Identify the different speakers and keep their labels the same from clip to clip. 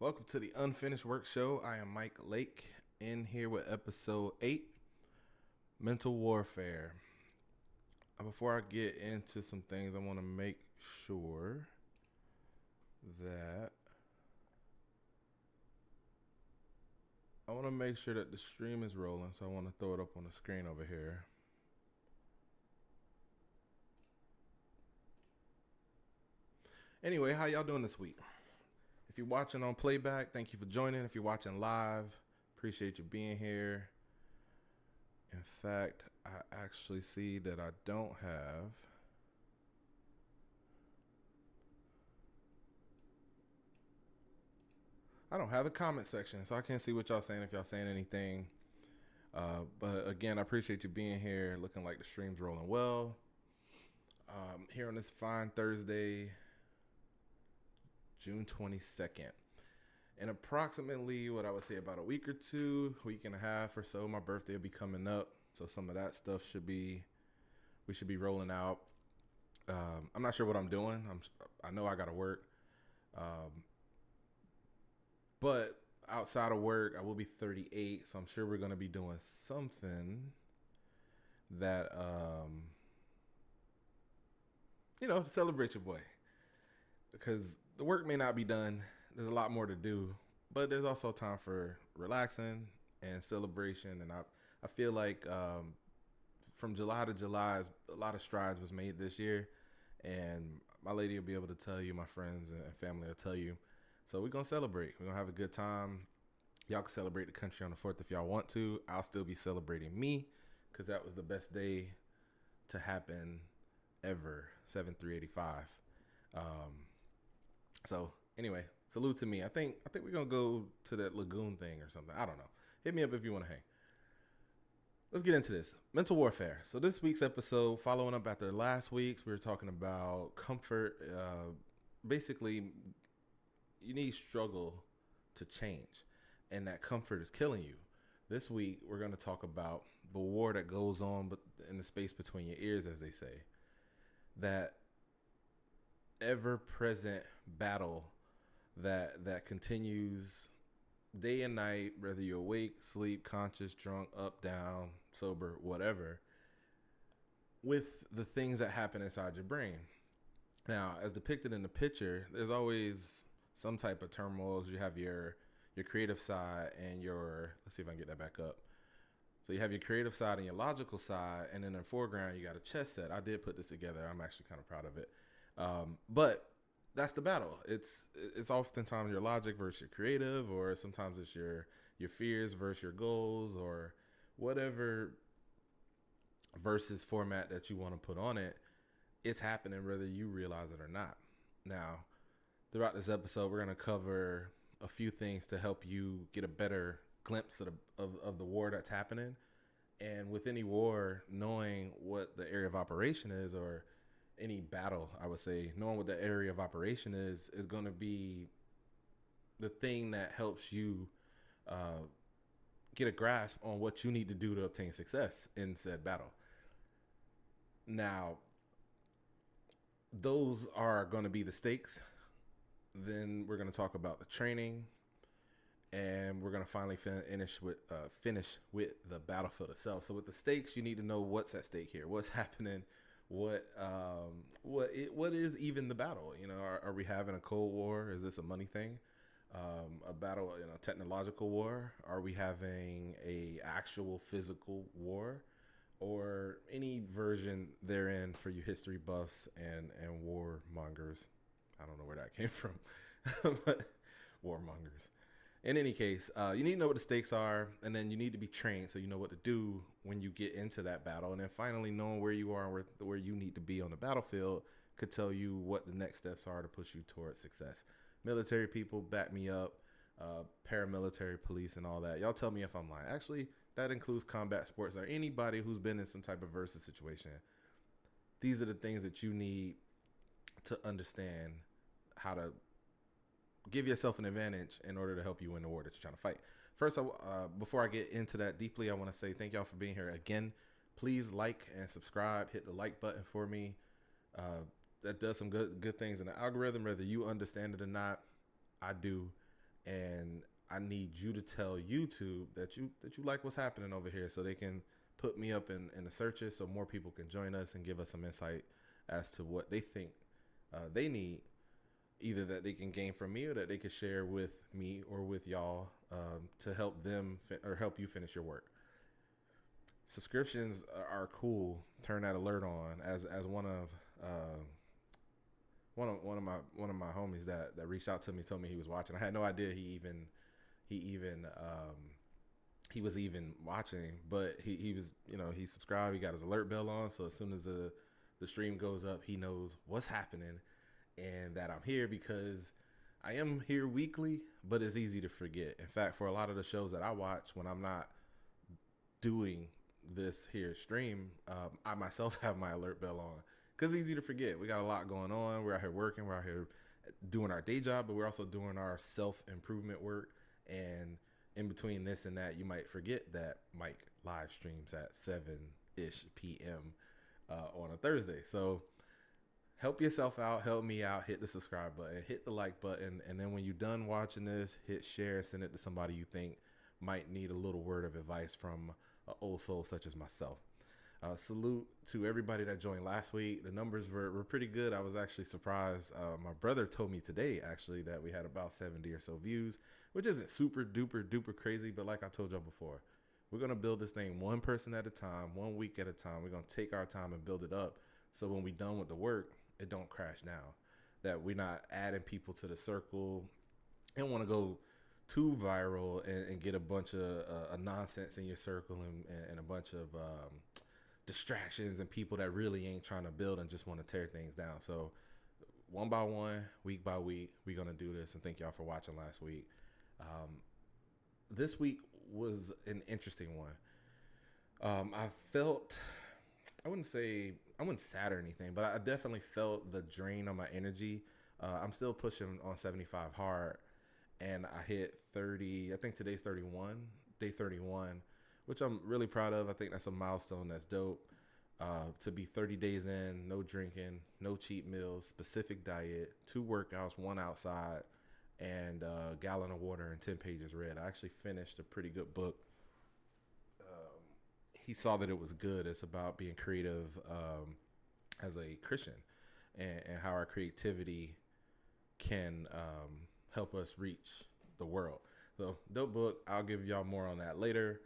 Speaker 1: Welcome to the Unfinished Work Show. I am Mike Lake, in here with episode 8, Mental Warfare. Before I get into some things, I want to make sure that the stream is rolling, so I want to throw it up on the screen over here. Anyway, how y'all doing this week? If you're watching on playback, thank you for joining. If you're watching live, appreciate you being here. In fact, I actually see that I don't have the comment section, so I can't see what y'all saying, if y'all saying anything. But again, I appreciate you being here. Looking like the stream's rolling well. Here on this fine Thursday, June 22nd. In approximately, what I would say, about a week or two, week and a half or so, my birthday will be coming up. So some of that stuff we should be rolling out. I'm not sure what I'm doing. I know I got to work. But outside of work, I will be 38. So I'm sure we're going to be doing something that, to celebrate your boy. Because the work may not be done. There's a lot more to do, but there's also time for relaxing and celebration. And I feel like from July to July, a lot of strides was made this year. And my lady will be able to tell you, my friends and family will tell you. So we're going to celebrate. We're going to have a good time. Y'all can celebrate the country on the 4th if y'all want to. I'll still be celebrating me because that was the best day to happen ever, 7/3/85. So anyway, salute to me. I think we're going to go to that lagoon thing or something. I don't know. Hit me up if you want to hang. Let's get into this. Mental warfare. So this week's episode, following up after last week's, we were talking about comfort. Basically, you need struggle to change, and that comfort is killing you. This week, we're going to talk about the war that goes on in the space between your ears, as they say. That ever-present battle that continues day and night, whether you're awake, sleep, conscious, drunk, up, down, sober, whatever, with the things that happen inside your brain. Now, as depicted in the picture, there's always some type of turmoil. You have your creative side and let's see if I can get that back up. So you have your creative side and your logical side, and then in the foreground, you got a chess set. I did put this together. I'm actually kind of proud of it. But that's the battle. It's oftentimes your logic versus your creative, or sometimes it's your fears versus your goals, or whatever versus format that you want to put on it. It's happening whether you realize it or not. Now, throughout this episode, we're going to cover a few things to help you get a better glimpse of the war that's happening. And with any war, knowing what the area of operation is, or any battle, I would say, knowing what the area of operation is going to be the thing that helps you get a grasp on what you need to do to obtain success in said battle. Now, those are going to be the stakes. Then we're going to talk about the training, and we're going to finally finish with the battlefield itself. So with the stakes, you need to know what's at stake here, what's happening. What is even the battle? Are we having a Cold War? Is this a money thing? A battle, technological war? Are we having a actual physical war, or any version therein for you history buffs and warmongers? I don't know where that came from, but warmongers. In any case, you need to know what the stakes are, and then you need to be trained so you know what to do when you get into that battle. And then finally, knowing where you are and where you need to be on the battlefield could tell you what the next steps are to push you towards success. Military people, back me up. Paramilitary, police, and all that. Y'all tell me if I'm lying. Actually, that includes combat sports or anybody who's been in some type of versus situation. These are the things that you need to understand how to give yourself an advantage in order to help you win the war that you're trying to fight. First, before I get into that deeply, I want to say thank y'all for being here again. Please like and subscribe. Hit the like button for me. That does some good things in the algorithm, whether you understand it or not. I do. and I need you to tell YouTube that you like what's happening over here, so they can put me up in the searches, so more people can join us and give us some insight as to what they think they need, either that they can gain from me or that they could share with me or with y'all, to help them or help you finish your work. Subscriptions are cool. Turn that alert on. As one of one of my homies that reached out to me told me he was watching. I had no idea he was even watching, but he was, he subscribed. He got his alert bell on, so as soon as the stream goes up, he knows what's happening and that I'm here, because I am here weekly, but it's easy to forget. In fact, for a lot of the shows that I watch when I'm not doing this here stream, I myself have my alert bell on because it's easy to forget. We got a lot going on. We're out here working. We're out here doing our day job, but we're also doing our self-improvement work. And in between this and that, you might forget that Mike live streams at 7-ish p.m. On a Thursday. So help yourself out. Help me out. Hit the subscribe button. Hit the like button. And then when you're done watching this, hit share. Send it to somebody you think might need a little word of advice from an old soul such as myself. Salute to everybody that joined last week. The numbers were pretty good. I was actually surprised. My brother told me today, actually, that we had about 70 or so views, which isn't super duper duper crazy. But like I told y'all before, we're going to build this thing one person at a time, 1 week at a time. We're going to take our time and build it up. So when we're done with the work, it don't crash down. That we're not adding people to the circle. I don't want to go too viral and get a bunch of nonsense in your circle and a bunch of distractions and people that really ain't trying to build and just want to tear things down. So one by one, week by week, we're going to do this. And thank y'all for watching last week. This week was an interesting one. I felt, I wouldn't sad or anything, but I definitely felt the drain on my energy. I'm still pushing on 75 hard, and I hit 30. I think today's day 31, which I'm really proud of. I think that's a milestone. That's dope. To be 30 days in, no drinking, no cheat meals, specific diet, 2 workouts, 1 outside, and a gallon of water and 10 pages read. I actually finished a pretty good book. He saw that it was good. It's about being creative as a Christian, and how our creativity can help us reach the world. So dope book. I'll give y'all more on that later.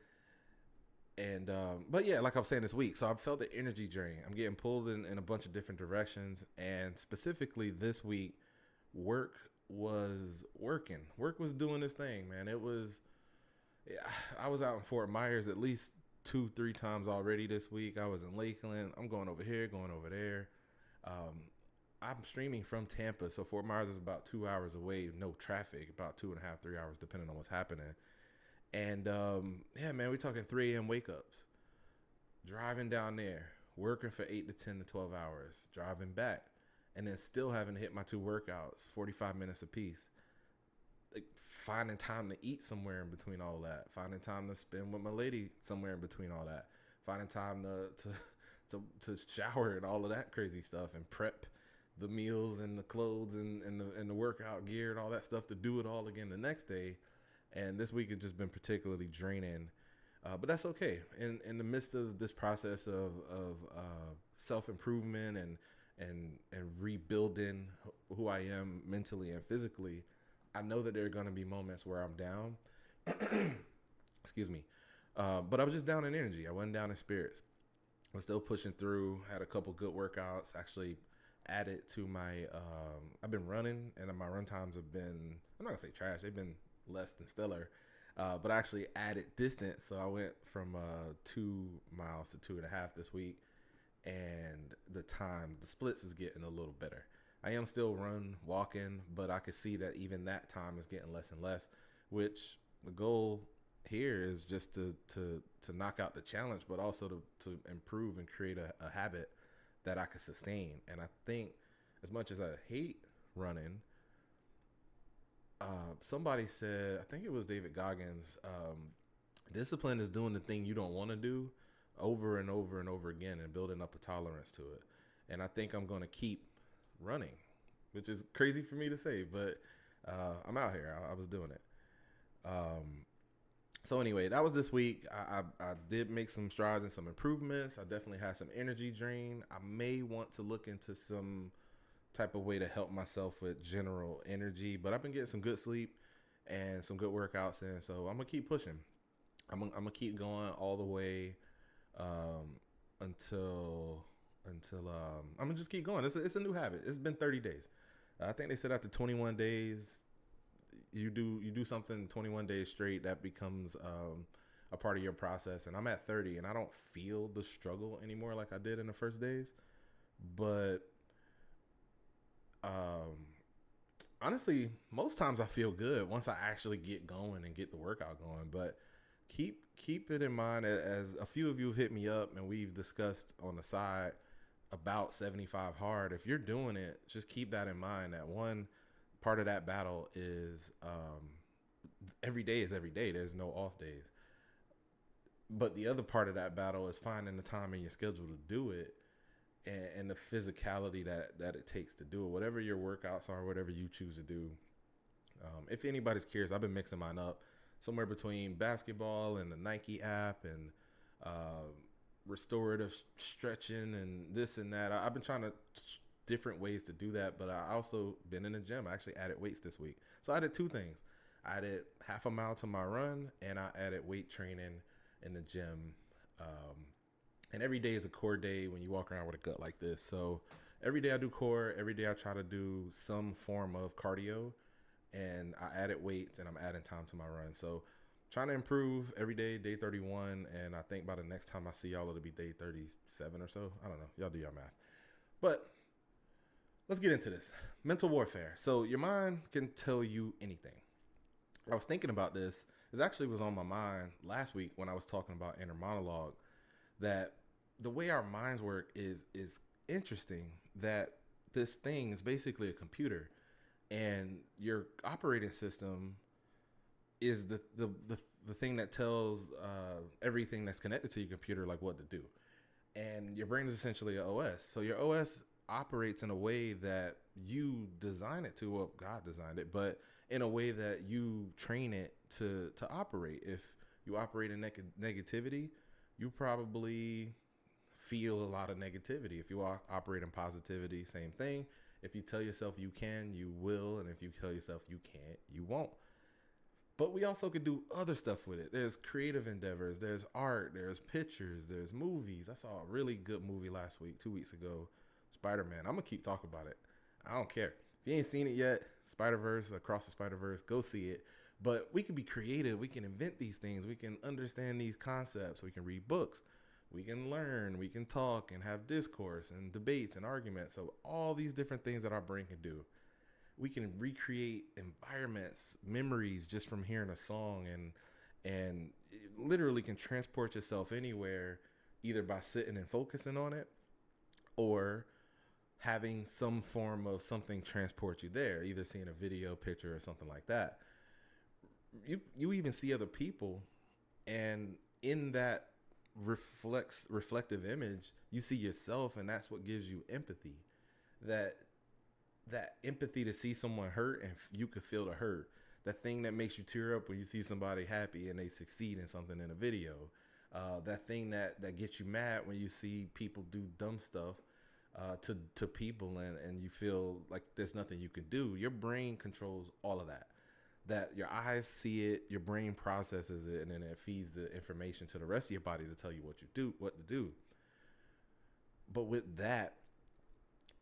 Speaker 1: And but yeah, like I was saying this week, so I felt the energy drain. I'm getting pulled in a bunch of different directions, and specifically this week, work was working. Work was doing this thing, man. It was. Yeah, I was out in Fort Myers at least 2-3 times already this week. I was in Lakeland. I'm going over here, going over there. I'm streaming from Tampa, so Fort Myers is about 2 hours away, no traffic, about 2.5, 3 hours, depending on what's happening. And yeah, man, we're talking 3 a.m. wake ups, driving down there, working for 8 to 10 to 12 hours, driving back, and then still having to hit my 2 workouts, 45 minutes apiece. Like finding time to eat somewhere in between all that, finding time to spend with my lady somewhere in between all that, finding time to shower and all of that crazy stuff, and prep the meals and the clothes and the workout gear and all that stuff to do it all again the next day. And this week has just been particularly draining, but that's okay. In the midst of this process of self-improvement and rebuilding who I am mentally and physically, I know that there are going to be moments where I'm down. Excuse me. But I was just down in energy. I wasn't down in spirits. I was still pushing through, had a couple good workouts, actually added to my, I've been running, and my run times have been, I'm not going to say trash, they've been less than stellar, but I actually added distance. So I went from 2 miles to 2.5 this week, and the splits is getting a little better. I am still walking, but I could see that even that time is getting less and less, which the goal here is just to knock out the challenge, but also to improve and create a habit that I could sustain. And I think as much as I hate running, somebody said, I think it was David Goggins, discipline is doing the thing you don't want to do over and over and over again and building up a tolerance to it. And I think I'm going to keep running, which is crazy for me to say, but I'm out here. I was doing it. So anyway, that was this week. I did make some strides and some improvements. I definitely had some energy drain. I may want to look into some type of way to help myself with general energy, but I've been getting some good sleep and some good workouts in, so I'm gonna keep pushing. I'm gonna keep going all the way um, until I'm gonna just keep going. It's a new habit. It's been 30 days. I think they said after 21 days, you do something 21 days straight, that becomes a part of your process. And I'm at 30, and I don't feel the struggle anymore like I did in the first days. But um, honestly, most times I feel good once I actually get going and get the workout going. But keep it in mind, as a few of you have hit me up and we've discussed on the side about 75 hard. If you're doing it, just keep that in mind. That one part of that battle is every day is every day. There's no off days. But the other part of that battle is finding the time in your schedule to do it, and the physicality that it takes to do it. Whatever your workouts are, whatever you choose to do. If anybody's curious, I've been mixing mine up somewhere between basketball and the Nike app and restorative stretching and this and that. I've been trying to different ways to do that, but I also been in the gym. I actually added weights this week. So I did two things. I added half a mile to my run, and I added weight training in the gym. And every day is a core day when you walk around with a gut like this. So every day I do core. Every day I try to do some form of cardio, and I added weights, and I'm adding time to my run. So trying to improve every day, day 31, and I think by the next time I see y'all, it'll be day 37 or so. I don't know. Y'all do your math. But let's get into this. Mental warfare. So your mind can tell you anything. I was thinking about this. It actually was on my mind last week when I was talking about inner monologue, that the way our minds work is interesting. That this thing is basically a computer, and your operating system is the thing that tells everything that's connected to your computer like what to do. And your brain is essentially an OS. So your OS operates in a way that you design it to. Well, God designed it, but in a way that you train it to operate. If you operate in negativity, you probably feel a lot of negativity. If you operate in positivity, same thing. If you tell yourself you can, you will. And if you tell yourself you can't, you won't. But we also could do other stuff with it. There's creative endeavors. There's art. There's pictures. There's movies. I saw a really good movie last week, 2 weeks ago, Spider-Man. I'm going to keep talking about it. I don't care. If you ain't seen it yet, Spider-Verse, Across the Spider-Verse, go see it. But we can be creative. We can invent these things. We can understand these concepts. We can read books. We can learn. We can talk and have discourse and debates and arguments. So all these different things that our brain can do. We can recreate environments, memories just from hearing a song, and it literally can transport yourself anywhere, either by sitting and focusing on it, or having some form of something transport you there, either seeing a video, picture, or something like that. You even see other people, and in that reflective image, you see yourself, and that's what gives you empathy. That empathy to see someone hurt and you could feel the hurt. That thing that makes you tear up when you see somebody happy and they succeed in something in a video. That thing that gets you mad when you see people do dumb stuff to people, and you feel like there's nothing you can do. Your brain controls all of that. That your eyes see it, your brain processes it, and then it feeds the information to the rest of your body to tell you what to do. But with that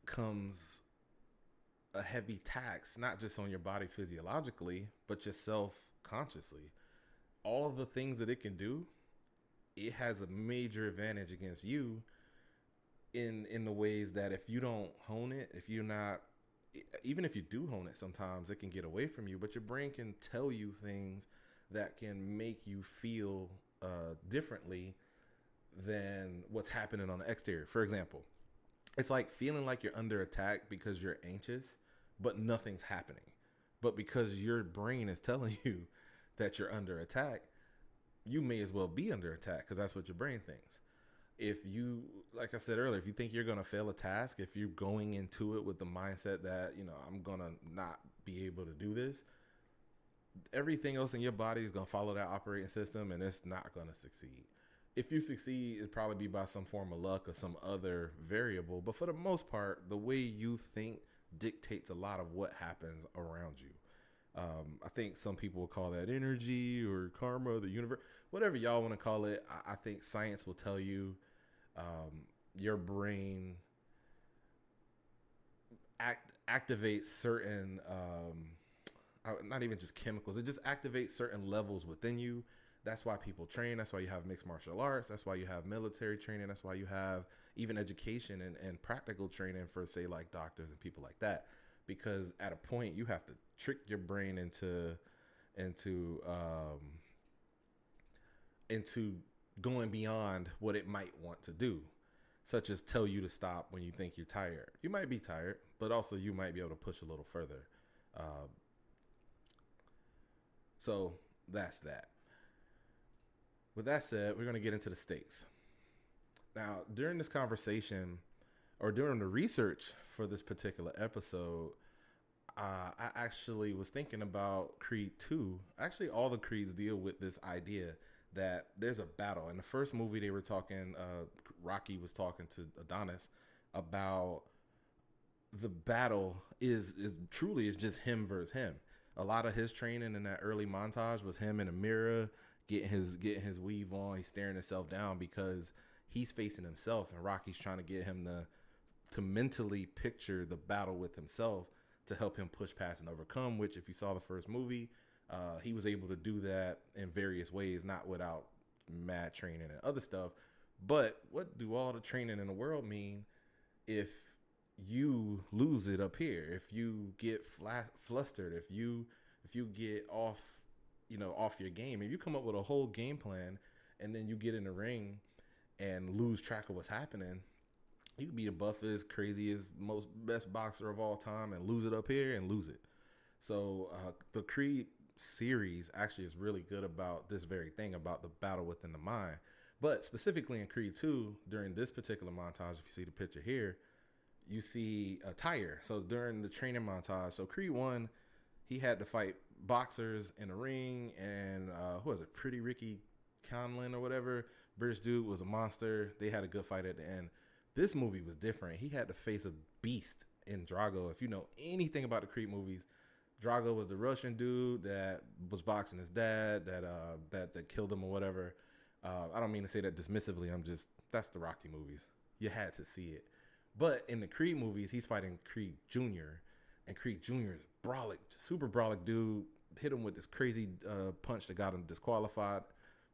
Speaker 1: comes a heavy tax, not just on your body physiologically, but yourself consciously. All of the things that it can do, it has a major advantage against you in the ways that if you don't hone it, if you're not, even if you do hone it, sometimes it can get away from you, but your brain can tell you things that can make you feel differently than what's happening on the exterior. For example, it's like feeling like you're under attack because you're anxious, but nothing's happening. But because your brain is telling you that you're under attack, you may as well be under attack because that's what your brain thinks. if you, like I said earlier, if you think you're going to fail a task, if you're going into it with the mindset that, I'm going to not be able to do this, everything else in your body is going to follow that operating system and it's not going to succeed. If you succeed, it'd probably be by some form of luck or some other variable. But for the most part, the way you think dictates a lot of what happens around you. I think some people will call that energy or karma, the universe, whatever y'all want to call it. I think science will tell you your brain activates certain, not even just chemicals, it just activates certain levels within you. That's why people train. That's why you have mixed martial arts. That's why you have military training. That's why you have even education and practical training for, say, like doctors and people like that. Because at a point, you have to trick your brain into going beyond what it might want to do, such as tell you to stop when you think you're tired. You might be tired, but also you might be able to push a little further. So that's that. With that said, we're going to get into the stakes. Now, during this conversation, or during the research for this particular episode, I actually was thinking about Creed 2. Actually, all the Creeds deal with this idea that there's a battle. In the first movie, they were talking, Rocky was talking to Adonis about the battle is truly just him versus him. A lot of his training in that early montage was him in a mirror, getting his weave on. He's staring himself down because he's facing himself, and Rocky's trying to get him to mentally picture the battle with himself to help him push past and overcome, which if you saw the first movie, he was able to do that in various ways, not without mad training and other stuff. But what do all the training in the world mean if you lose it up here, if you get flustered, if you get off your game, if you come up with a whole game plan and then you get in the ring and lose track of what's happening, you could be the buffest, craziest, most best boxer of all time and lose it up here and lose it. So the Creed series actually is really good about this very thing, about the battle within the mind. But specifically in Creed 2, during this particular montage, if you see the picture here, you see a tire. So during the training montage, so Creed 1, he had to fight boxers in the ring, and who was it? Pretty Ricky Conlon or whatever. British dude was a monster. They had a good fight at the end. This movie was different. He had to face a beast in Drago. If you know anything about the Creed movies, Drago was the Russian dude that was boxing his dad, that killed him or whatever. I don't mean to say that dismissively. That's the Rocky movies. You had to see it. But in the Creed movies, he's fighting Creed Jr. And Creed Jr. is brolic, super brolic dude. Hit him with this crazy punch that got him disqualified.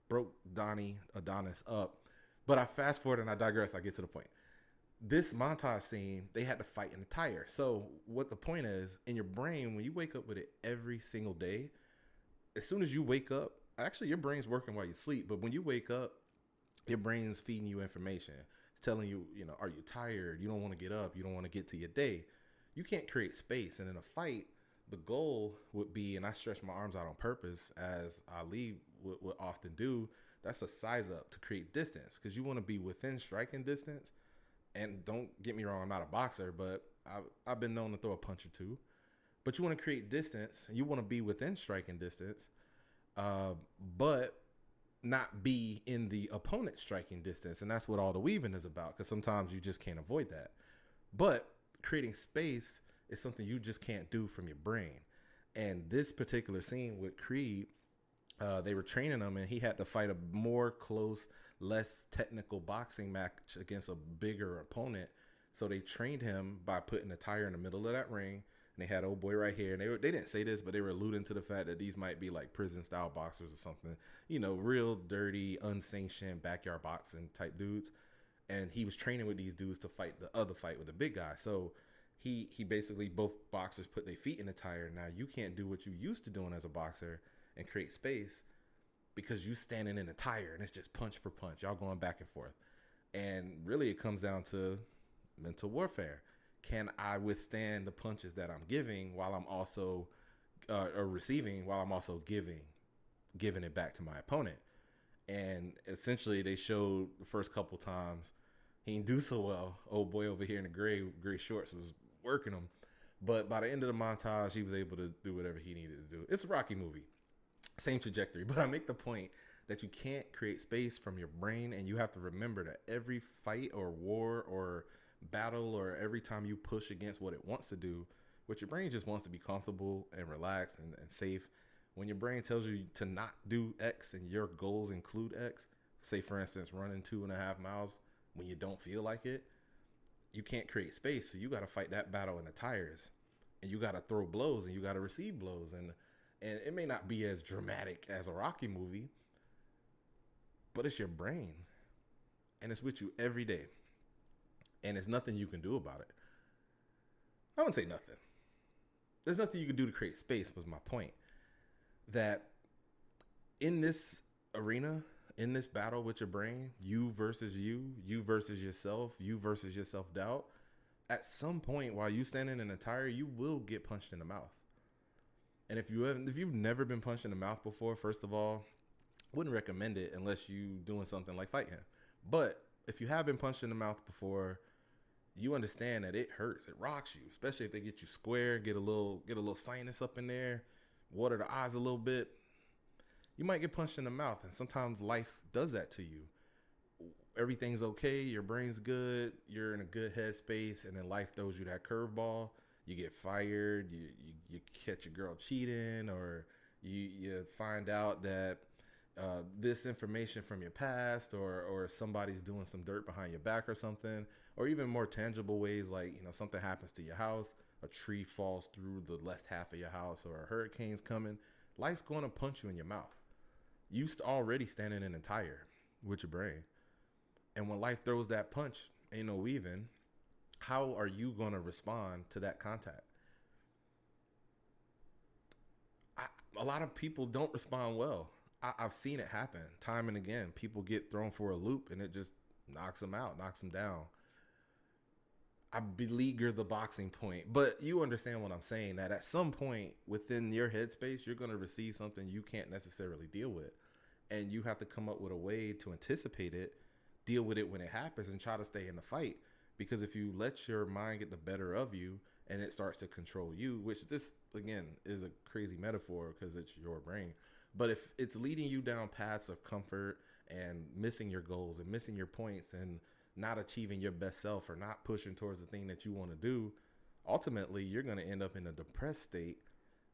Speaker 1: Broke Adonis up. But I fast forward and I digress. I get to the point. This montage scene, they had to fight in a tire. So what the point is, in your brain, when you wake up with it every single day, as soon as you wake up, actually your brain's working while you sleep, but when you wake up, your brain's feeding you information. It's telling you, are you tired? You don't want to get up. You don't want to get to your day. You can't create space. And in a fight, the goal would be, and I stretch my arms out on purpose, as Ali would often do, that's a size up to create distance, because you want to be within striking distance. And don't get me wrong, I'm not a boxer, but I've been known to throw a punch or two. But you want to create distance, and you want to be within striking distance, but not be in the opponent's striking distance. And that's what all the weaving is about, because sometimes you just can't avoid that. But creating space is something you just can't do from your brain. And this particular scene with Creed, they were training him, and he had to fight a more close, less technical boxing match against a bigger opponent. So they trained him by putting a tire in the middle of that ring. And they had old boy right here. And they didn't say this, but they were alluding to the fact that these might be like prison style boxers or something, real dirty, unsanctioned backyard boxing type dudes. And he was training with these dudes to fight the other fight with the big guy. So he basically, both boxers put their feet in the tire. Now you can't do what you used to doing as a boxer and create space, because you standing in a tire and it's just punch for punch. Y'all going back and forth. And really it comes down to mental warfare. Can I withstand the punches that I'm giving while I'm also or receiving while I'm also giving it back to my opponent? And essentially, they showed the first couple times he didn't do so well. Old boy over here in the gray shorts was working him. But by the end of the montage, he was able to do whatever he needed to do. It's a Rocky movie, same trajectory. But I make the point that you can't create space from your brain, and you have to remember that every fight or war or battle, or every time you push against what it wants to do, what your brain just wants to be comfortable and relaxed and safe. When your brain tells you to not do X and your goals include X, say for instance running 2.5 miles when you don't feel like it, you can't create space. So you got to fight that battle in the tires, and you got to throw blows and you got to receive blows. And it may not be as dramatic as a Rocky movie, but it's your brain, and it's with you every day, and there's nothing you can do about it. I wouldn't say nothing. There's nothing you can do to create space, was my point. That in this arena, in this battle with your brain, you versus you versus yourself, you versus your self-doubt, at some point while you standing in a tire, you will get punched in the mouth. And if you've never been punched in the mouth before, first of all, wouldn't recommend it unless you doing something like fighting. But if you have been punched in the mouth before, you understand that it hurts. It rocks you, especially if they get you square, get a little sinus up in there, water the eyes a little bit. You might get punched in the mouth, and sometimes life does that to you. Everything's okay, your brain's good, you're in a good headspace, and then life throws you that curveball. You get fired, you catch a girl cheating, or you find out that this information from your past, or somebody's doing some dirt behind your back or something, or even more tangible ways, like something happens to your house, a tree falls through the left half of your house, or a hurricane's coming. Life's going to punch you in your mouth. You already standing in a tire with your brain, and when life throws that punch, ain't no weaving. How are you going to respond to that contact? A lot of people don't respond well. I've seen it happen time and again. People get thrown for a loop, and it just knocks them out, knocks them down. I beleaguer the boxing point, but you understand what I'm saying, that at some point within your headspace, you're going to receive something you can't necessarily deal with. And you have to come up with a way to anticipate it, deal with it when it happens, and try to stay in the fight. Because if you let your mind get the better of you and it starts to control you, which this, again, is a crazy metaphor because it's your brain. But if it's leading you down paths of comfort and missing your goals and missing your points and not achieving your best self or not pushing towards the thing that you want to do, ultimately you're going to end up in a depressed state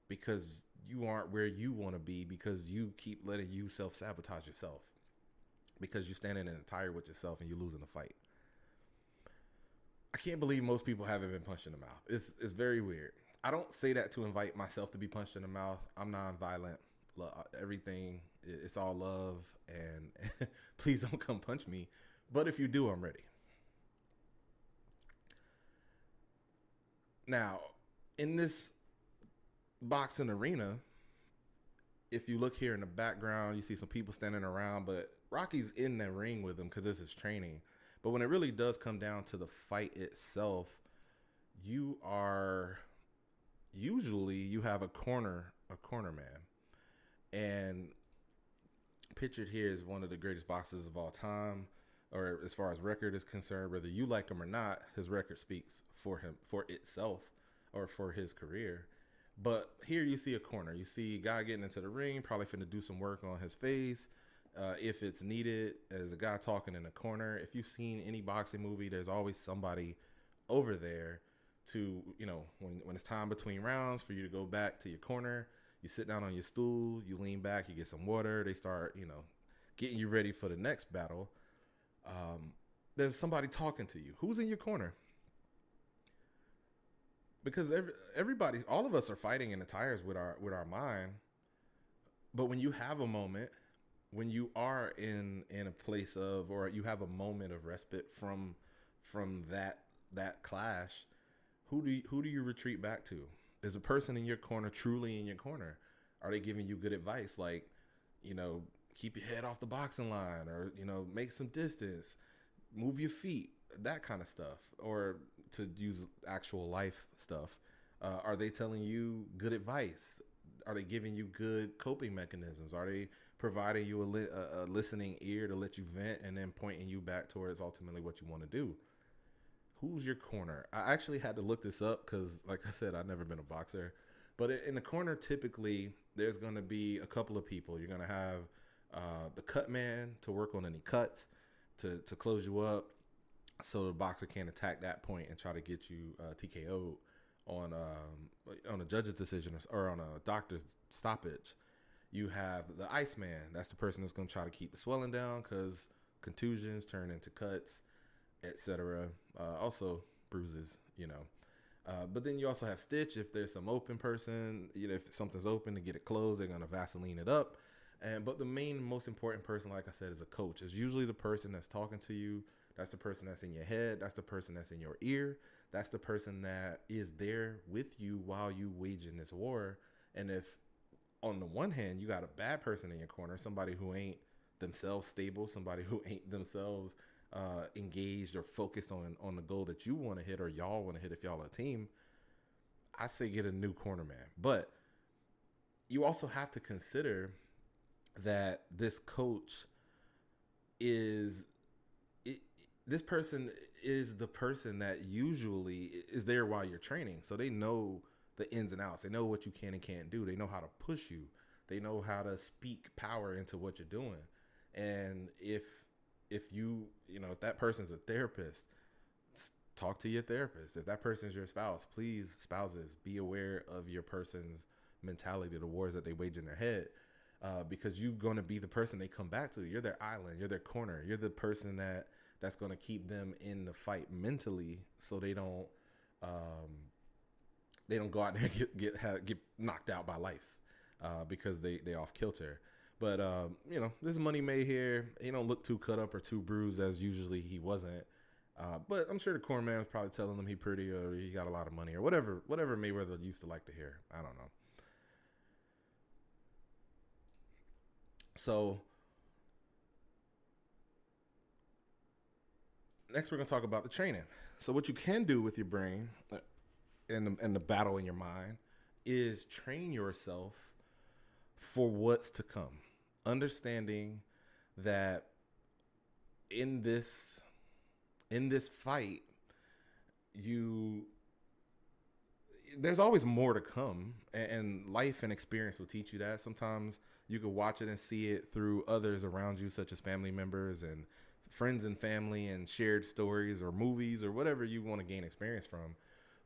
Speaker 1: because you aren't where you want to be, because you keep letting you self-sabotage yourself, because you're standing in a tire with yourself and you're losing the fight. I can't believe most people haven't been punched in the mouth. It's very weird. I don't say that to invite myself to be punched in the mouth. I'm non-violent. Everything, it's all love, and please don't come punch me. But if you do, I'm ready. Now, in this boxing arena, if you look here in the background, you see some people standing around, but Rocky's in the ring with them because this is training. But when it really does come down to the fight itself, you have a corner man. And pictured here is one of the greatest boxers of all time, or as far as record is concerned. Whether you like him or not, his record speaks for him, for itself, or for his career. But here you see a corner. You see a guy getting into the ring, probably finna do some work on his face. If it's needed, there's a guy talking in the corner. If you've seen any boxing movie, there's always somebody over there to, when it's time between rounds for you to go back to your corner. You sit down on your stool, you lean back, you get some water. They start, getting you ready for the next battle. There's somebody talking to you. Who's in your corner? Because everybody, all of us are fighting in the tires with our mind. But when you have a moment, when you are in a place of, or you have a moment of respite from that clash, who do you retreat back to? Is a person in your corner truly in your corner? Are they giving you good advice, like, keep your head off the boxing line, or make some distance, move your feet, that kind of stuff? Or to use actual life stuff, are they telling you good advice? Are they giving you good coping mechanisms? Are they providing you a listening ear to let you vent, and then pointing you back towards ultimately what you want to do. Who's your corner? I actually had to look this up because, like I said, I've never been a boxer. But in the corner, typically, there's going to be a couple of people. You're going to have the cut man to work on any cuts, to close you up, so the boxer can't attack that point and try to get you TKO'd on a judge's decision or on a doctor's stoppage. You have the Iceman. That's the person that's going to try to keep the swelling down because contusions turn into cuts, etc. Also bruises, But then you also have Stitch. If there's some open person, if something's open to get it closed, they're going to Vaseline it up. But the most important person, like I said, is a coach. It's usually the person that's talking to you. That's the person that's in your head. That's the person that's in your ear. That's the person that is there with you while you waging this war. And if on the one hand, you got a bad person in your corner, somebody who ain't themselves stable, somebody who ain't themselves engaged or focused on the goal that you want to hit or y'all want to hit if y'all are a team, I say get a new corner man. But you also have to consider that this coach this person is the person that usually is there while you're training. So they know the ins and outs. They know what you can and can't do. They know how to push you. They know how to speak power into what you're doing. And if if that person's a therapist, talk to your therapist. If that person's your spouse, please, spouses, be aware of your person's mentality, the wars that they wage in their head, because you're going to be the person they come back to. You're their island. You're their corner. You're the person that's going to keep them in the fight mentally, so they don't go out there and get knocked out by life because they off kilter. But there's money made here. He don't look too cut up or too bruised as usually he wasn't. But I'm sure the corner man was probably telling him he pretty or he got a lot of money or whatever Mayweather used to like to hear. I don't know. So next we're going to talk about the training. So what you can do with your brain and the battle in your mind is train yourself for what's to come. Understanding that in this fight, there's always more to come, and life and experience will teach you that. Sometimes you can watch it and see it through others around you, such as family members and friends and family and shared stories or movies or whatever you want to gain experience from.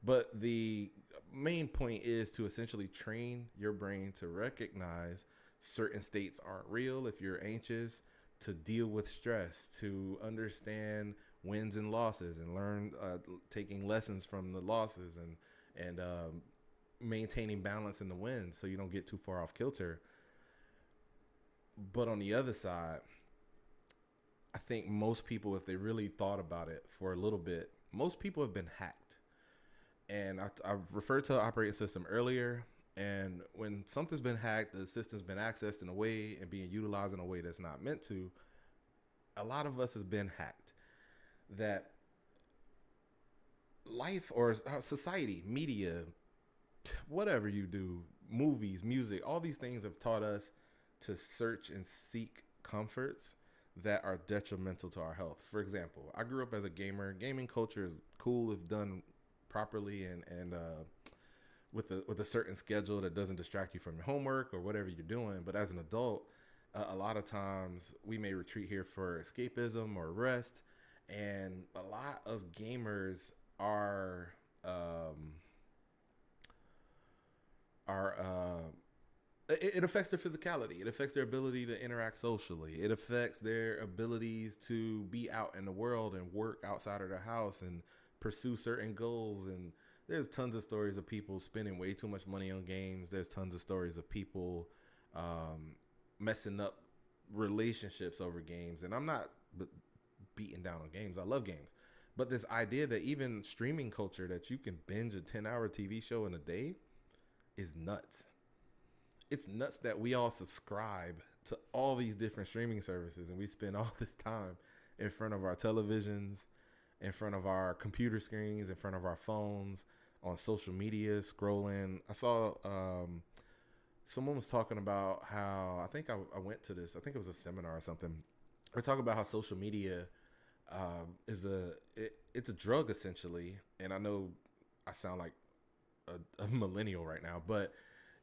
Speaker 1: But the main point is to essentially train your brain to recognize certain states aren't real if you're anxious, to deal with stress, to understand wins and losses and learn taking lessons from the losses and maintaining balance in the wins so you don't get too far off kilter. But on the other side, I think most people, if they really thought about it for a little bit, most people have been hacked. And I referred to an operating system earlier. And when something's been hacked, the system's been accessed in a way and being utilized in a way that's not meant to, a lot of us has been hacked. That life or society, media, whatever you do, movies, music, all these things have taught us to search and seek comforts that are detrimental to our health. For example, I grew up as a gamer. Gaming culture is cool if done properly and with a certain schedule that doesn't distract you from your homework or whatever you're doing. But as an adult, a lot of times we may retreat here for escapism or rest, and a lot of gamers it affects their physicality. It affects their ability to interact socially. It affects their abilities to be out in the world and work outside of their house and pursue certain goals. And there's tons of stories of people spending way too much money on games. There's tons of stories of people messing up relationships over games. And I'm not beating down on games. I love games. But this idea that even streaming culture, that you can binge a 10-hour TV show in a day, is nuts. It's nuts that we all subscribe to all these different streaming services and we spend all this time in front of our televisions, in front of our computer screens, in front of our phones, on social media, scrolling. I saw someone was talking about how I think I went to this. I think it was a seminar or something. We're talking about how social media it's a drug essentially, and I know I sound like a millennial right now, but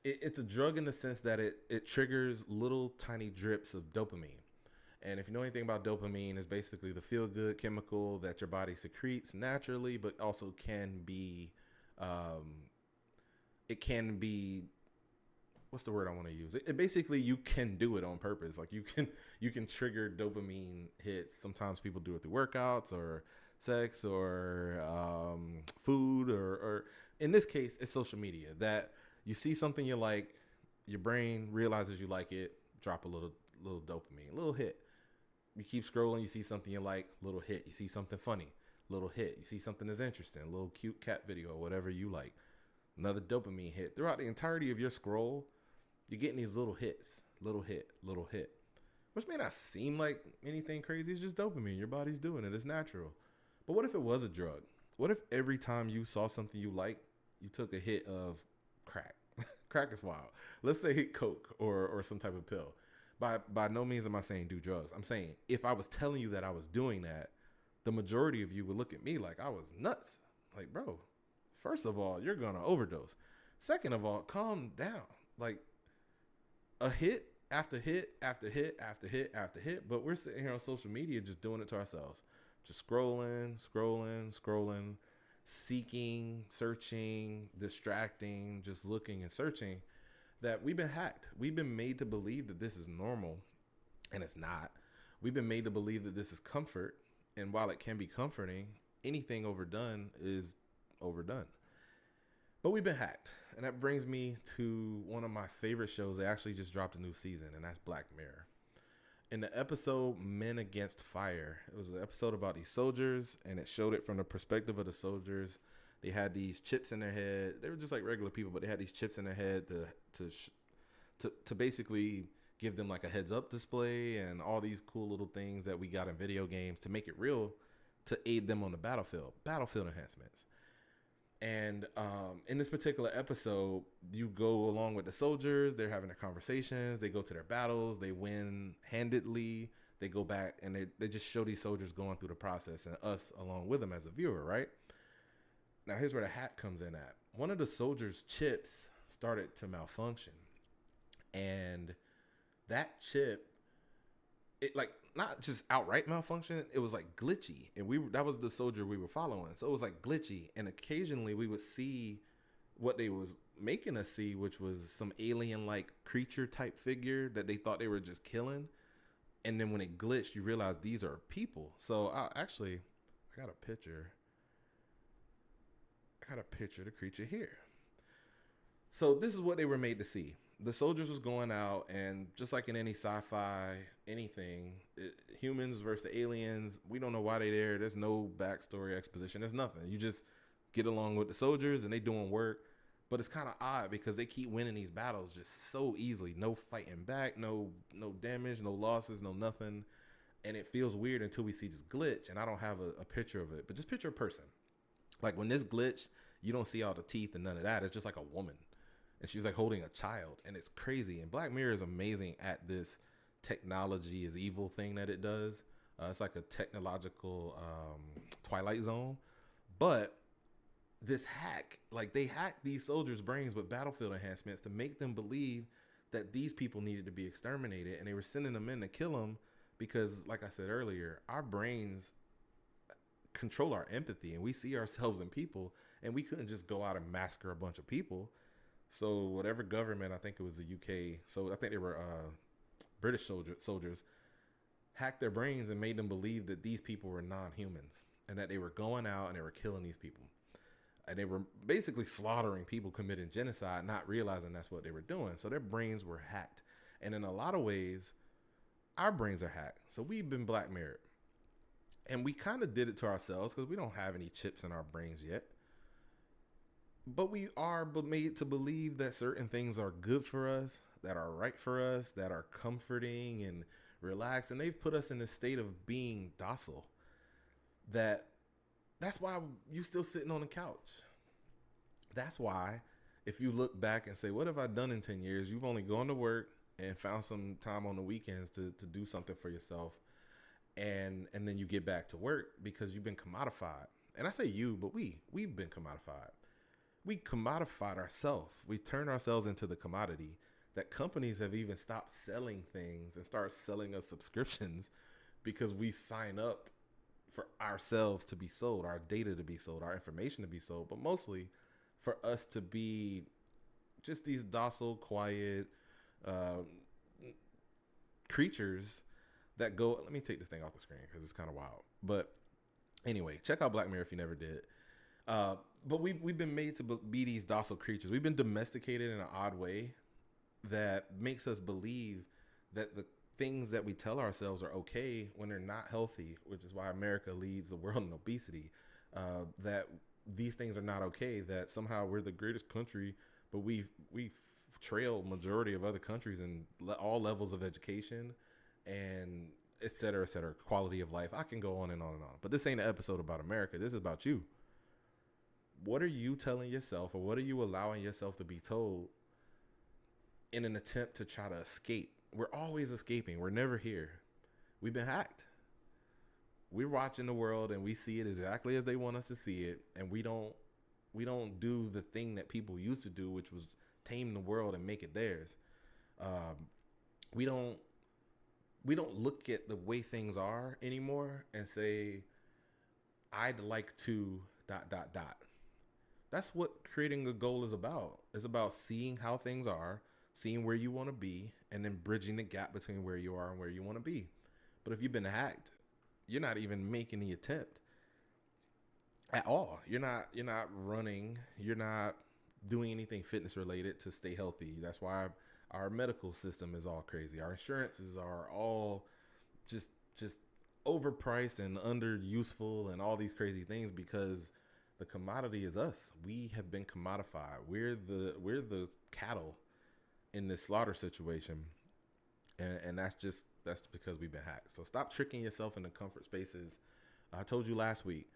Speaker 1: it's a drug in the sense that it triggers little tiny drips of dopamine. And if you know anything about dopamine, it's basically the feel good chemical that your body secretes naturally, but also um, it can be what's the word I want to use? It basically you can do it on purpose. Like you can trigger dopamine hits. Sometimes people do it through workouts or sex or food or in this case it's social media that you see something you like, your brain realizes you like it, drop a little dopamine, a little hit. You keep scrolling, you see something you like, little hit. You see something funny, little hit. You see something that's interesting, a little cute cat video or whatever you like, another dopamine hit. Throughout the entirety of your scroll, you're getting these little hits, little hit, little hit, which may not seem like anything crazy. It's just dopamine. Your body's doing it. It's natural. But what if it was a drug? What if every time you saw something you liked, you took a hit of crack? Crack is wild. Let's say hit coke or some type of pill. By no means am I saying do drugs. I'm saying if I was telling you that I was doing that, the majority of you would look at me like I was nuts. Like, bro, first of all, you're going to overdose. Second of all, calm down. Like, a hit after hit after hit after hit after hit, but we're sitting here on social media just doing it to ourselves. Just scrolling, seeking, searching, distracting, just looking and searching, that we've been hacked. We've been made to believe that this is normal, and it's not. We've been made to believe that this is comfort, and while it can be comforting, anything overdone is overdone. But we've been hacked. And that brings me to one of my favorite shows. They actually just dropped a new season, and that's Black Mirror. In the episode Men Against Fire, it was an episode about these soldiers, and it showed it from the perspective of the soldiers. They had these chips in their head. They were just like regular people, but they had these chips in their head to basically give them like a heads up display and all these cool little things that we got in video games to make it real, to aid them on the battlefield enhancements. And in this particular episode, you go along with the soldiers. They're having their conversations. They go to their battles. They win handedly. They go back and they just show these soldiers going through the process and us along with them as a viewer, right? Now, here's where the hack comes in at. One of the soldiers' chips started to malfunction. And that chip, it like not just outright malfunction, it was like glitchy, and that was the soldier we were following, so it was like glitchy, and occasionally we would see what they was making us see, which was some alien like creature type figure that they thought they were just killing, and then when it glitched you realize these are people. So I got a picture of the creature here. So this is what they were made to see. The soldiers was going out, and just like in any sci-fi, humans versus the aliens, we don't know why they're there. There's no backstory, exposition. There's nothing. You just get along with the soldiers, and they doing work. But it's kind of odd because they keep winning these battles just so easily. No fighting back, no damage, no losses, no nothing. And it feels weird until we see this glitch, and I don't have a picture of it, but just picture a person. Like when this glitch, you don't see all the teeth and none of that. It's just like a woman. And she was like holding a child, and it's crazy. And Black Mirror is amazing at this technology is evil thing that it does. It's like a technological Twilight Zone. But this hack, like they hacked these soldiers' brains with battlefield enhancements to make them believe that these people needed to be exterminated, and they were sending them in to kill them because, like I said earlier, our brains control our empathy, and we see ourselves in people, and we couldn't just go out and massacre a bunch of people. So whatever government, I think it was the UK, so I think they were British soldiers, hacked their brains and made them believe that these people were non-humans and that they were going out and they were killing these people. And they were basically slaughtering people, committing genocide, not realizing that's what they were doing. So their brains were hacked. And in a lot of ways, our brains are hacked. So we've been Black Mirrored. And we kind of did it to ourselves because we don't have any chips in our brains yet. But we are made to believe that certain things are good for us, that are right for us, that are comforting and relaxed. And they've put us in a state of being docile. That's why you still sitting on the couch. That's why if you look back and say, what have I done in 10 years? You've only gone to work and found some time on the weekends to do something for yourself. And then you get back to work because you've been commodified. And I say you, but we've been commodified. We commodified ourselves. We turned ourselves into the commodity that companies have even stopped selling things and start selling us subscriptions because we sign up for ourselves to be sold, our data to be sold, our information to be sold, but mostly for us to be just these docile, quiet creatures that go. Let me take this thing off the screen because it's kind of wild. But anyway, check out Black Mirror if you never did. But we've been made to be these docile creatures. We've been domesticated in an odd way that makes us believe that the things that we tell ourselves are okay when they're not healthy, which is why America leads the world in obesity. That these things are not okay. That somehow we're the greatest country, but we trail majority of other countries in all levels of education and et cetera, quality of life. I can go on and on and on. But this ain't an episode about America. This is about you. What are you telling yourself, or what are you allowing yourself to be told in an attempt to try to escape? We're always escaping. We're never here. We've been hacked. We're watching the world and we see it exactly as they want us to see it. And we don't do the thing that people used to do, which was tame the world and make it theirs. We don't look at the way things are anymore and say, I'd like to ... That's what creating a goal is about. It's about seeing how things are, seeing where you want to be, and then bridging the gap between where you are and where you want to be. But if you've been hacked, you're not even making the attempt at all. You're not running. You're not doing anything fitness related to stay healthy. That's why our medical system is all crazy. Our insurances are all just overpriced and under useful and all these crazy things because the commodity is us. We have been commodified. We're the cattle in this slaughter situation. And that's because we've been hacked. So stop tricking yourself into comfort spaces. I told you last week,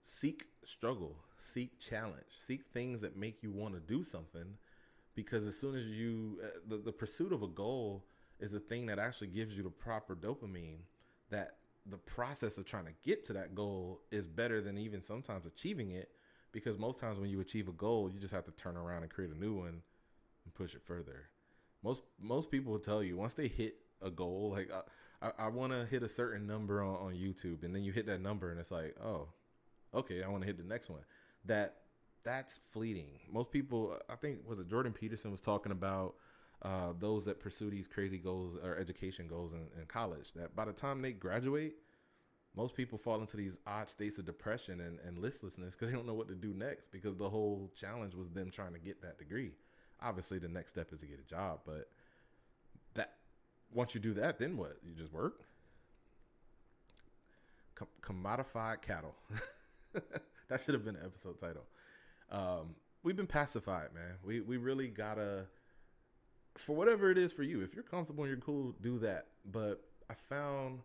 Speaker 1: seek struggle, seek challenge, seek things that make you want to do something, because as soon as you, the pursuit of a goal is a thing that actually gives you the proper dopamine, that the process of trying to get to that goal is better than even sometimes achieving it, because most times when you achieve a goal, you just have to turn around and create a new one and push it further. Most people will tell you once they hit a goal, like I want to hit a certain number on YouTube, and then you hit that number and it's like, oh, okay, I want to hit the next one. That's fleeting. Most people, I think, was it Jordan Peterson was talking about those that pursue these crazy goals or education goals in college, that by the time they graduate, most people fall into these odd states of depression and listlessness because they don't know what to do next, because the whole challenge was them trying to get that degree. Obviously, the next step is to get a job, but that once you do that, then what? You just work? Commodified cattle. That should have been an episode title. We've been pacified, man. We really gotta, for whatever it is for you, if you're comfortable and you're cool, do that. But I found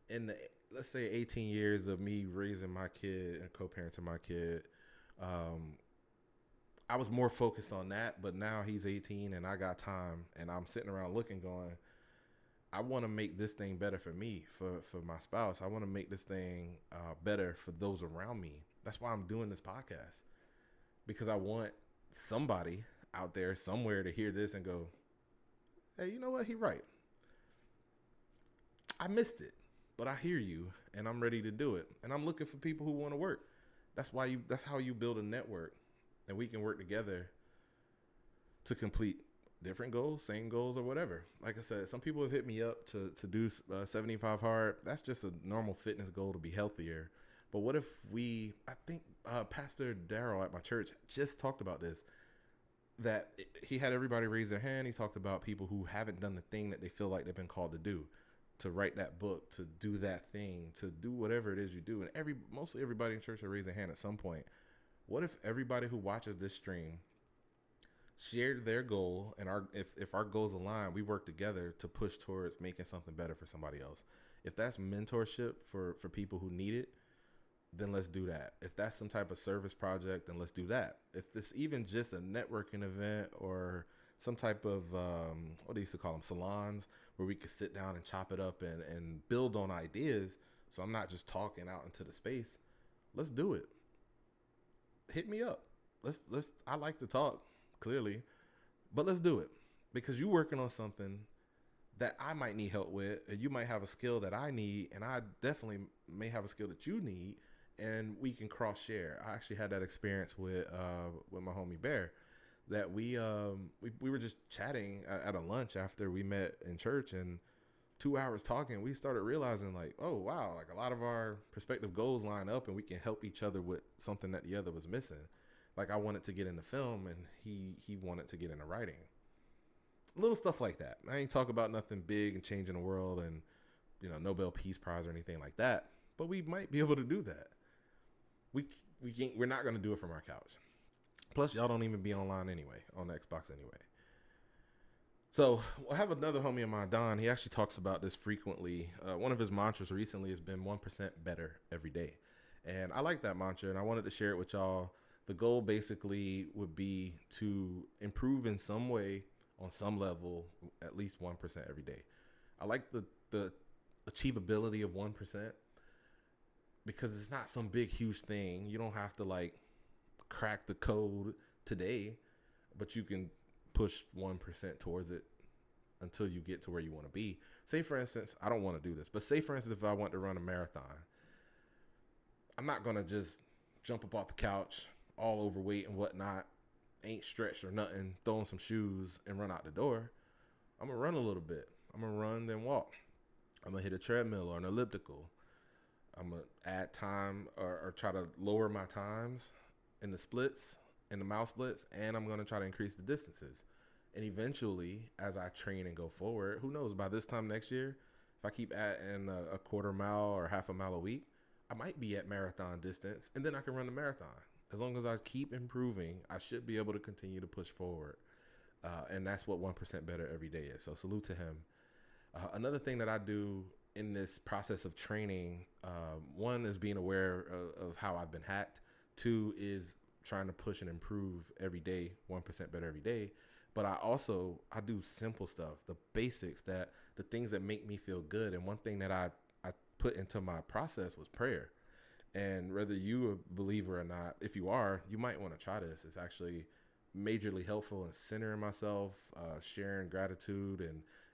Speaker 1: in the, let's say 18 years of me raising my kid and co-parenting my kid, I was more focused on that, but now he's 18 and I got time, and I'm sitting around looking going, I want to make this thing better for me, for my spouse. I want to make this thing better for those around me. That's why I'm doing this podcast, because I want somebody out there somewhere to hear this and go, hey, you know what? He's right. I missed it, but I hear you and I'm ready to do it. And I'm looking for people who want to work. That's how you build a network, and we can work together to complete different goals, same goals, or whatever. Like I said, some people have hit me up to do 75 hard. That's just a normal fitness goal to be healthier. But what if I think Pastor Darrell at my church just talked about this, that he had everybody raise their hand. He talked about people who haven't done the thing that they feel like they've been called to do, to write that book, to do that thing, to do whatever it is you do. And mostly everybody in church will raise their hand at some point. What if everybody who watches this stream shared their goal, and if our goals align, we work together to push towards making something better for somebody else? If that's mentorship for people who need it, then let's do that. If that's some type of service project, then let's do that. If this even just a networking event or some type of what they used to call them, salons, where we could sit down and chop it up and build on ideas. So I'm not just talking out into the space. Let's do it. Hit me up. Let's. I like to talk, clearly, but let's do it, because you're working on something that I might need help with, and you might have a skill that I need, and I definitely may have a skill that you need, and we can cross share. I actually had that experience with my homie Bear, that we were just chatting at a lunch after we met in church, and 2 hours talking, we started realizing like, oh wow, like a lot of our prospective goals line up, and we can help each other with something that the other was missing. Like I wanted to get into film, and he wanted to get into writing. Little stuff like that. I ain't talk about nothing big and changing the world and, Nobel Peace Prize or anything like that. But we might be able to do that. We're not going to do it from our couch. Plus, y'all don't even be online anyway, on the Xbox anyway. So I have another homie of mine, Don. He actually talks about this frequently. One of his mantras recently has been 1% better every day. And I like that mantra, and I wanted to share it with y'all. The goal basically would be to improve in some way, on some level, at least 1% every day. I like the achievability of 1%, because it's not some big, huge thing. You don't have to like crack the code today, but you can push 1% towards it until you get to where you want to be. Say, for instance, I don't want to do this, but say, for instance, if I want to run a marathon, I'm not going to just jump up off the couch, all overweight and whatnot, ain't stretched or nothing, throwing some shoes and run out the door. I'm going to run a little bit. I'm going to run, then walk. I'm going to hit a treadmill or an elliptical. I'm going to add time or try to lower my times in the splits, in the mile splits, and I'm going to try to increase the distances. And eventually, as I train and go forward, who knows, by this time next year, if I keep adding a quarter mile or half a mile a week, I might be at marathon distance, and then I can run the marathon. As long as I keep improving, I should be able to continue to push forward. And that's what 1% better every day is. So salute to him. Another thing that I do in this process of training, one is being aware of how I've been hacked. Two is trying to push and improve every day, 1% better every day. But I do simple stuff, the basics, the things that make me feel good. And one thing that I put into my process was prayer. And whether you a believer or not, if you are, you might want to try this. It's actually majorly helpful in centering myself, sharing gratitude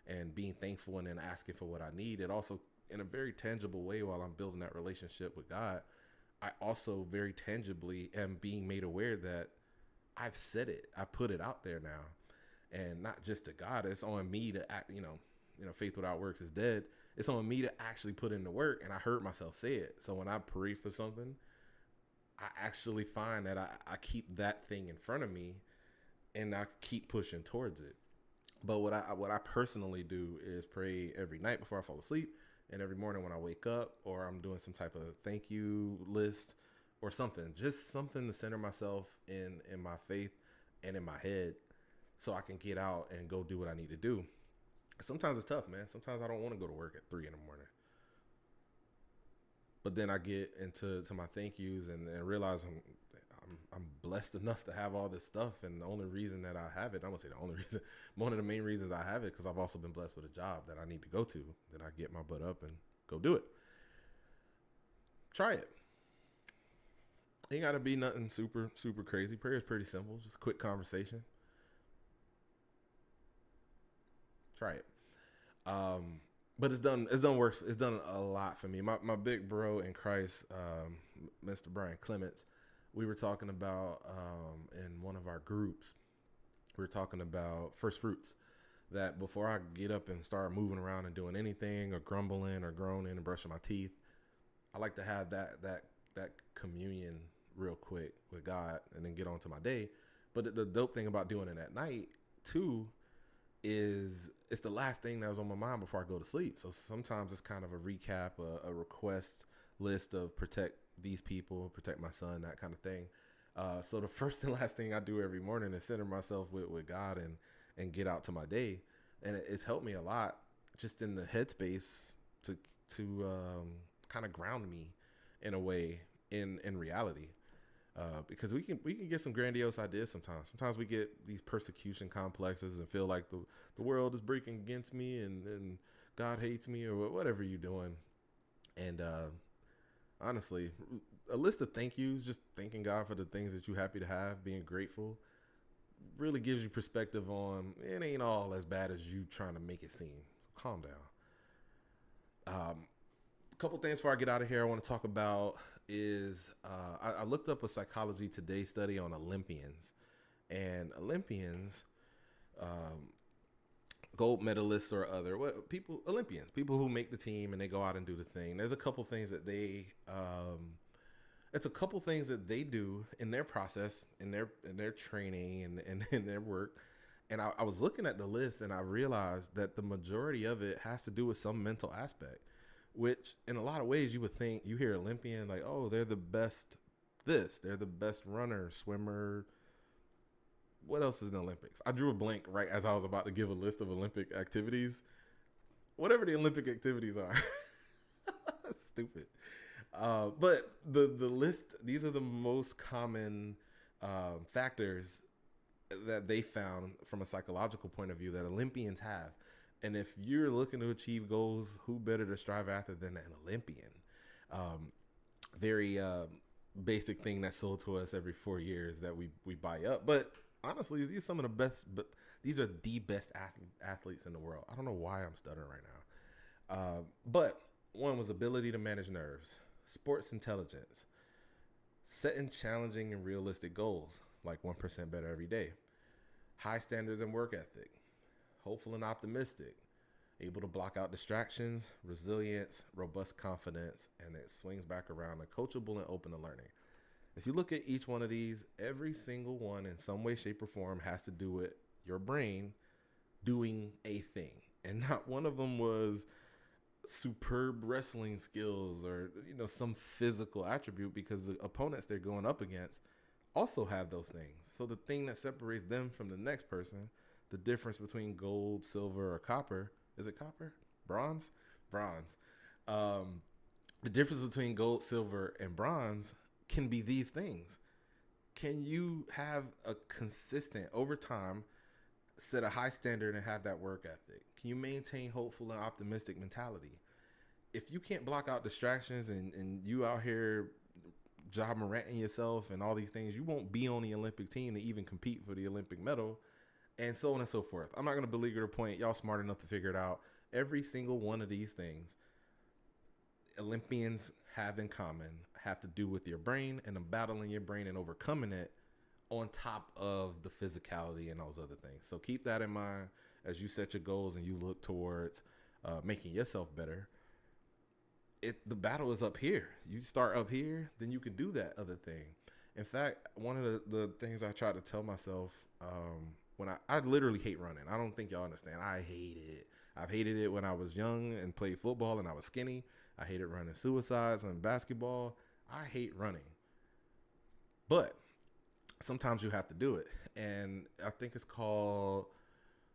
Speaker 1: and being thankful, and then asking for what I need. It also, in a very tangible way, while I'm building that relationship with God, I also very tangibly am being made aware that I've said it. I put it out there now. And not just to God, it's on me to act, faith without works is dead. It's on me to actually put in the work, and I heard myself say it. So when I pray for something, I actually find that I keep that thing in front of me, and I keep pushing towards it. But what I personally do is pray every night before I fall asleep, and every morning when I wake up, or I'm doing some type of thank you list or something, just something to center myself in my faith and in my head, so I can get out and go do what I need to do. Sometimes it's tough, man. Sometimes I don't want to go to work at 3 a.m. But then I get into my thank yous and realize I'm blessed enough to have all this stuff. And the only reason that I have it, I'm going to say the only reason, one of the main reasons I have it, because I've also been blessed with a job that I need to go to, that I get my butt up and go do it. Try it. Ain't got to be nothing super, super crazy. Prayer is pretty simple. Just a quick conversation. Try it. But it's done work. It's done a lot for me. My big bro in Christ, Mr. Brian Clements, we were talking about in one of our groups, we were talking about first fruits, that before I get up and start moving around and doing anything or grumbling or groaning and brushing my teeth, I like to have that communion real quick with God and then get on to my day. But the dope thing about doing it at night too is it's the last thing that was on my mind before I go to sleep. So sometimes it's kind of a recap, a request list of protect these people, protect my son, that kind of thing. So the first and last thing I do every morning is center myself with God and get out to my day. And it's helped me a lot just in the headspace to kind of ground me in a way. in reality. Because we can get some grandiose ideas sometimes. Sometimes we get these persecution complexes and feel like the world is breaking against me and God hates me or whatever you're doing. And honestly, a list of thank yous, just thanking God for the things that you're happy to have, being grateful, really gives you perspective on it ain't all as bad as you trying to make it seem. So calm down. A couple things before I get out of here I want to talk about is I looked up a Psychology Today study on Olympians. And Olympians, gold medalists or other Olympians, people who make the team and they go out and do the thing. There's a couple things that it's a couple things that they do in their process, in their training and in their work. And I was looking at the list and I realized that the majority of it has to do with some mental aspect, which in a lot of ways you would think, you hear Olympian like, oh, they're the best they're the best runner, swimmer. What else is in the Olympics? I drew a blank right as I was about to give a list of Olympic activities. Whatever the Olympic activities are. Stupid. But the list, these are the most common factors that they found from a psychological point of view that Olympians have. And if you're looking to achieve goals, who better to strive after than an Olympian? Very basic thing that's sold to us every 4 years that we buy up. But honestly, these are some of the best, but these are the best athletes in the world. I don't know why I'm stuttering right now. But one was ability to manage nerves, sports intelligence, setting challenging and realistic goals, like 1% better every day, high standards and work ethic, hopeful and optimistic, able to block out distractions, resilience, robust confidence, and it swings back around to coachable and open to learning. If you look at each one of these, every single one in some way, shape, or form has to do with your brain doing a thing. And not one of them was superb wrestling skills or some physical attribute, because the opponents they're going up against also have those things. So the thing that separates them from the next person, the difference between gold, silver, or copper, is it copper? Bronze? Bronze. The difference between gold, silver, and bronze can be these things. Can you have a consistent, over time, set a high standard and have that work ethic? Can you maintain hopeful and optimistic mentality? If you can't block out distractions and you out here job ranting yourself and all these things, you won't be on the Olympic team to even compete for the Olympic medal, and so on and so forth. I'm not going to belabor the point. Y'all smart enough to figure it out. Every single one of these things Olympians have in common have to do with your brain and the battle in your brain and overcoming it, on top of the physicality and those other things. So keep that in mind as you set your goals and you look towards making yourself better. The battle is up here. You start up here, then you can do that other thing. In fact, one of the things I try to tell myself when I literally hate running. I don't think y'all understand. I hate it. I've hated it when I was young and played football and I was skinny. I hated running suicides and basketball. I hate running. But sometimes you have to do it. And I think it's called,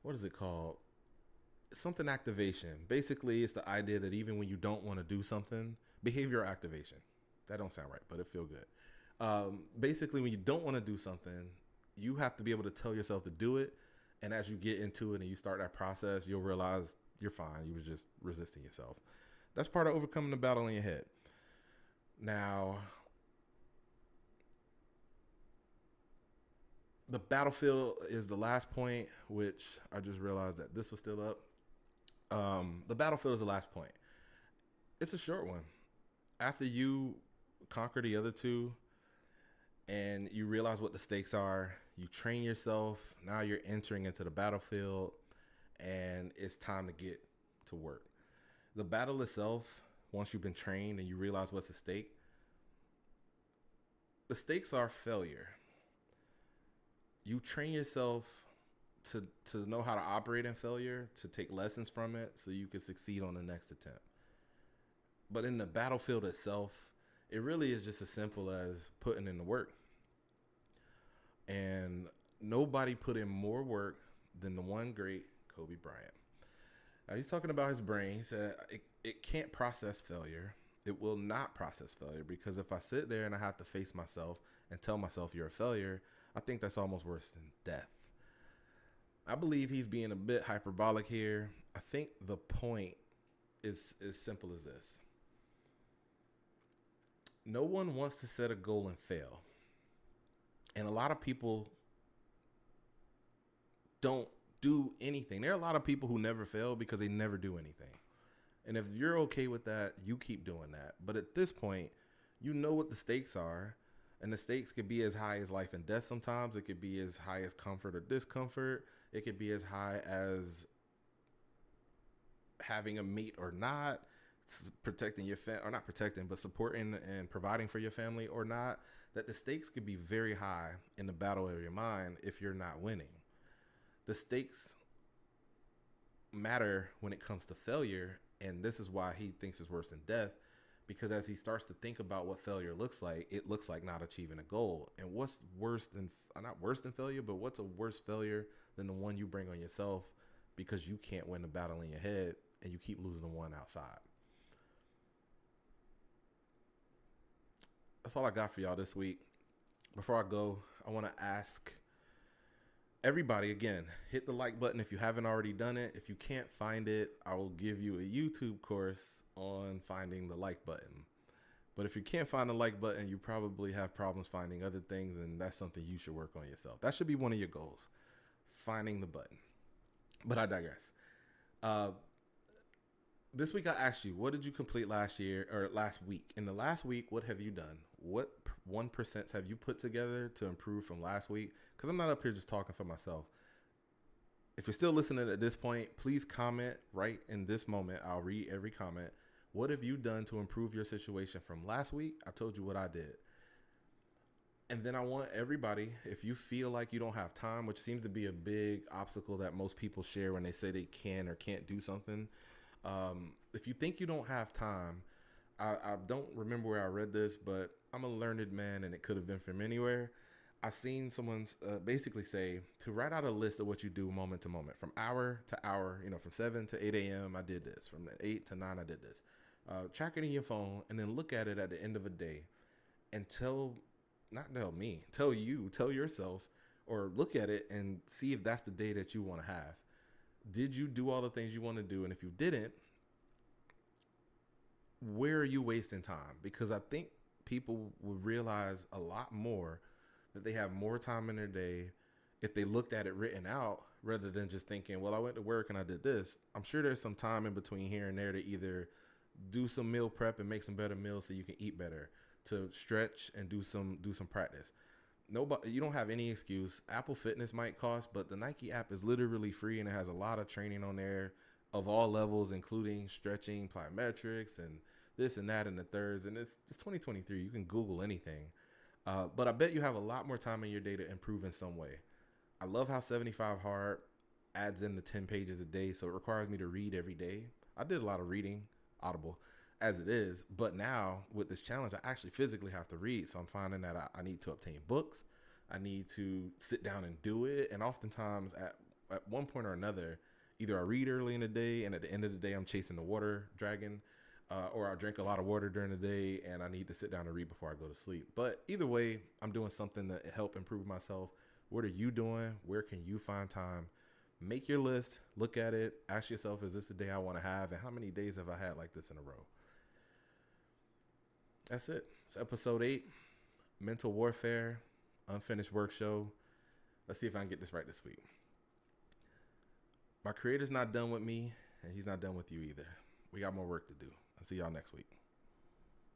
Speaker 1: what is it called? Something activation. Basically, it's the idea that even when you don't want to do something, behavioral activation. That don't sound right, but it feel good. Basically, when you don't want to do something, you have to be able to tell yourself to do it. And as you get into it and you start that process, you'll realize you're fine. You were just resisting yourself. That's part of overcoming the battle in your head. Now, the battlefield is the last point, which I just realized that this was still up. The battlefield is the last point. It's a short one. After you conquer the other two and you realize what the stakes are, you train yourself. Now you're entering into the battlefield and it's time to get to work. The battle itself, once you've been trained and you realize what's at stake, the stakes are failure. You train yourself to know how to operate in failure, to take lessons from it so you can succeed on the next attempt. But in the battlefield itself, it really is just as simple as putting in the work. And nobody put in more work than the one great Kobe Bryant. Now, he's talking about his brain. He said it can't process failure. It will not process failure, because if I sit there and I have to face myself and tell myself you're a failure, I think that's almost worse than death. I believe he's being a bit hyperbolic here. I think the point is as simple as this. No one wants to set a goal and fail. And a lot of people don't do anything. There are a lot of people who never fail because they never do anything. And if you're okay with that, you keep doing that. But at this point, you know what the stakes are. And the stakes could be as high as life and death sometimes. It could be as high as comfort or discomfort. It could be as high as having a mate or not, protecting your family, or not protecting, but supporting and providing for your family or not. That the stakes could be very high in the battle of your mind if you're not winning. The stakes matter when it comes to failure. And this is why he thinks it's worse than death, because as he starts to think about what failure looks like, it looks like not achieving a goal. And what's worse than, not worse than failure, but what's a worse failure than the one you bring on yourself because you can't win the battle in your head and you keep losing the one outside? That's all I got for y'all this week. Before I go, I want to ask everybody, again, hit the like button if you haven't already done it. If you can't find it, I will give you a YouTube course on finding the like button. But if you can't find the like button, you probably have problems finding other things, and that's something you should work on yourself. That should be one of your goals, finding the button. But I digress. This week I asked you, what did you complete last week? In the last week, what have you done? What 1% have you put together to improve from last week? Because I'm not up here just talking for myself. If you're still listening at this point, please comment right in this moment. I'll read every comment. What have you done to improve your situation from last week? I told you what I did. And then I want everybody, if you feel like you don't have time, which seems to be a big obstacle that most people share when they say they can or can't do something. If you think you don't have time, I don't remember where I read this, but I'm a learned man and it could have been from anywhere. I've seen someone basically say to write out a list of what you do moment to moment, from hour to hour, from 7 to 8 a.m. I did this, from 8 to 9 I did this. Track it in your phone and then look at it at the end of a day and tell yourself, or look at it and see if that's the day that you want to have. Did you do all the things you want to do? And if you didn't, where are you wasting time? Because I think people would realize a lot more that they have more time in their day if they looked at it written out, rather than just thinking, well, I went to work and I did this. I'm sure there's some time in between here and there to either do some meal prep and make some better meals so you can eat better, to stretch and do some practice. Nobody, you don't have any excuse. Apple Fitness might cost, but the Nike app is literally free and it has a lot of training on there of all levels, including stretching, plyometrics, and this and that and the thirds. And it's 2023. You can Google anything. But I bet you have a lot more time in your day to improve in some way. I love how 75 Hard adds in the 10 pages a day, so it requires me to read every day. I did a lot of reading, Audible, as it is, but now with this challenge, I actually physically have to read. So I'm finding that I need to obtain books. I need to sit down and do it. And oftentimes at one point or another, either I read early in the day and at the end of the day, I'm chasing the water dragon, or I drink a lot of water during the day and I need to sit down and read before I go to sleep. But either way, I'm doing something to help improve myself. What are you doing? Where can you find time? Make your list, look at it, ask yourself, is this the day I want to have? And how many days have I had like this in a row? That's it. It's episode 8, Mental Warfare, Unfinished Work Show. Let's see if I can get this right this week. My creator's not done with me, and he's not done with you either. We got more work to do. I'll see y'all next week.